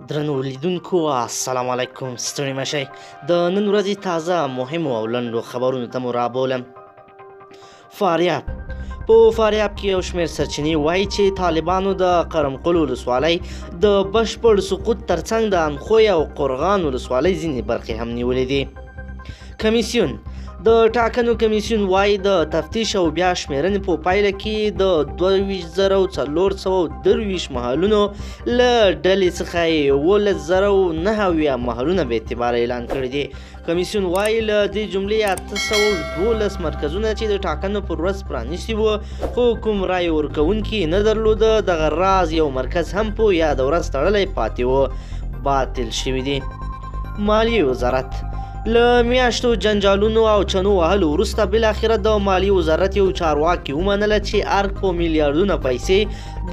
درنو لیدونکو السلام علیکم، ستړي مشئ. د نن ورځې تازه مهمو او لنډو خبرونو ته مو رابولم. فاریاب په فاریاب کې یو شمېر سرچینې وایي چې طالبانو د قرمقل ولسوالۍ د بشپړ سقوط ترڅنګ د انخوی او قرغان ولسوالۍ ځینې برخې هم نیولې دي. کمیسیون د ټاکنو کمیسیون وایي د تفتیش او بیا شمېرنې په پایله کې د 22,423 محلونو له ډلې څخه 11,009 محلونه بې اعتباره اعلان کړي دي. کمیسیون وایي له دې جملې 812 مرکزونه چې د ټاکنو پر ورځ پرانیستي وو خو کوم رای ورکوونکي نه درلوده، دغه راز یو مرکز هم په یاده ورځ تړلی پاتې و، باطل شوي دي. مالیې وزارت له میاشتو جنجالونو او چنو وهلو وروسته بالاخره د مالیې وزارت یو چارواکي ومنله چې ارګ په میلیارډونه پیسې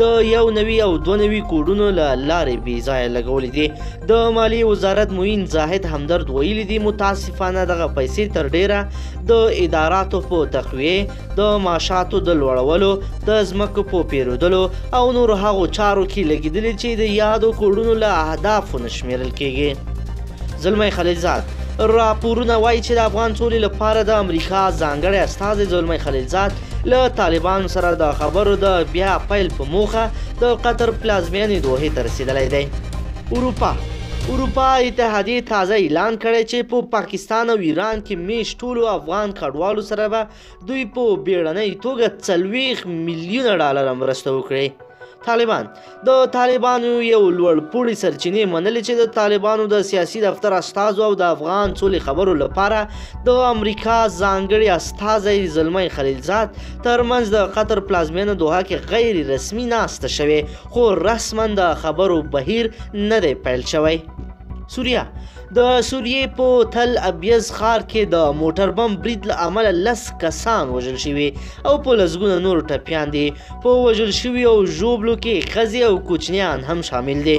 د یو نوي او دوه نوي کوډونو له لارې بې ځایه لګولې دي. د مالیې وزارت معین زاهد همدرد ویلي دي متاسفانه دغه پیسې تر ډیره د اداراتو په تقویې، د معاشاتو د لوړولو، د ځمکو په پیرودلو او نورو هغو چارو کې لګېدلې چې د یادو کوډونو له اهدافو نه شمېرل کیږي. زلمی خلیلزاد راپورونه وایي چې د افغان سولې لپاره د امریکا ځانګړی استازی زلمی خلیلزاد له طالبانو سره د خبرو د بیا پیل په موخه د قطر پلازمینې دوحې ته رسېدلی دی. اروپا اتحادیې تازه اعلان کړی چې په پاکستان او ایران کې میشت ټولو افغان کډوالو سره به دوی په بیړنۍ توګه 40 میلیونه ډالر مرسته وکړي. طالبان د طالبانو یو لوړپوړي سرچینې منلې چې د طالبانو د سیاسي دفتر استازو او د افغان سولې خبرو لپاره د امریکا ځانګړي استازی زلمی خلیلزاد ترمنځ د قطر پلازمینه دوحه کې غیر رسمي ناسته شوې خو رسما د خبرو بهیر نه دی پیل شوی. سوریه د سوریې په تل ابیض ښار کې د موټر بم برید له امله 10 کسان وژل شوي او په لسګونه نور ټپیان دي. په وژل شوي او ژوبلو کې ښځې او کوچنیان هم شامل دي.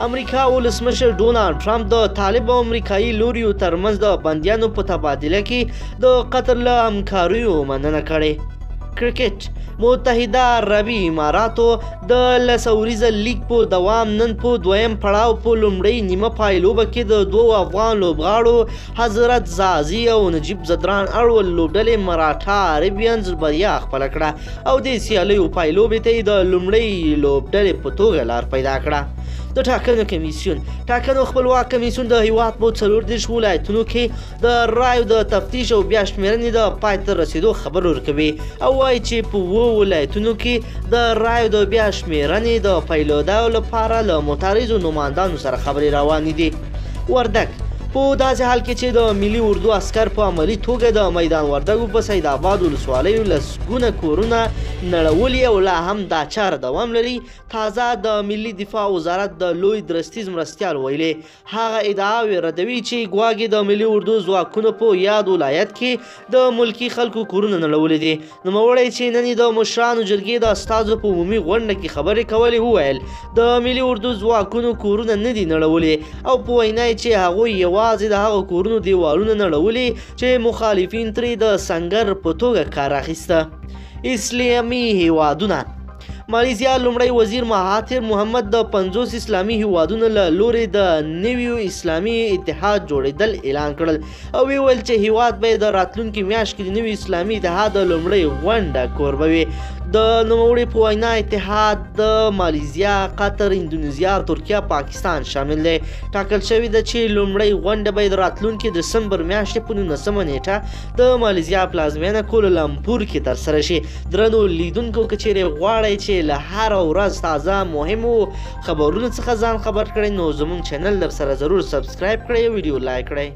امریکا ولسمشر ډونالډ ټرمپ د طالب او امریکایي لوریو ترمنځ د بندیانو په تبادله کې د قطر له همکاریو مننه کړې. کرکټ متحده عربي اماراتو د 10 ورځې لیګ په دوام نن په دویم پړاو په لومړۍ نیمه پای لوبه کې د دوو افغان لوبغاړو حضرت زازي او نجیب زدران اړول لوبډلې مراټا عربینز بریا خپله کړه او د سیالیو پای لوبې ته د لومړۍ لوبډلې په توګه لار پیدا کړه. د ټاکنو خپلواک کمیسیون د هیواد په 34 ولایتونو کې د رایو د تفتیش او بیا شمېرنې د پای ته رسېدو خبر ورکوي او وایي چې په 7 ولایتونو کې د رایو د بیا شمېرنې د پیلېدو لپاره له متعرضو نمایندانو سره خبرې روانې دي. وردګ په داسې حال کې چې د ملي اردو عسکر په عملي توګه د میدان وردګو په سید آباد ولسوالیو لسګونه کورونه نړولي او لا هم دا چاره دوام لري. تازه د ملي دفاع وزارت د لوی درستیز مرستیال ویلي هغه ادعاوې ردوي چې ګواکې د ملي اردو ځواکونو په یاد ولایت کې د ملکي خلکو کورونه نړولي دي. نوموړی چې نن د مشرانو جرګې د استازو په عمومي غونډه کې خبرې کولې وویل د ملي اردو ځواکونو کورونه نه دي نړولي او په وینا یې چې هغوی یوازې د هغو کورونو دیوالونه نړولي چې مخالفین ترې د سنګر په توګه کار اخیسته. اسلامي هیوادونه مالیزیا لومړی وزیر مهاتیر محمد د 50 اسلامي هیوادونو له لوري د نویو اسلامي اتحاد جوړېدل اعلان کړل او ویل چې هیواد به د راتلونکي میاشت کې د نوي اسلامي اتحاد د لومړۍ غونډه کوربه وي. د نوموړي په وینا اتحاد د مالیزیا، قطر، اندونیزیا، ترکیه، پاکستان شامل دی. ټاکل شوې ده چې لومړۍ غونډه به د راتلونکي دسمبر میاشتې په 19مه نیټه د مالیزیا پلازمینه کولالمپور کې ترسره شي. درنو لیدونکو که چیرې غواړئ چې له هر ورځ تازه مهمو خبرونو څخه ځان خبر کړئ نو زموږ چینل در سره ضرور سبسکرایب کړئ او ویډیو لایک کړئ.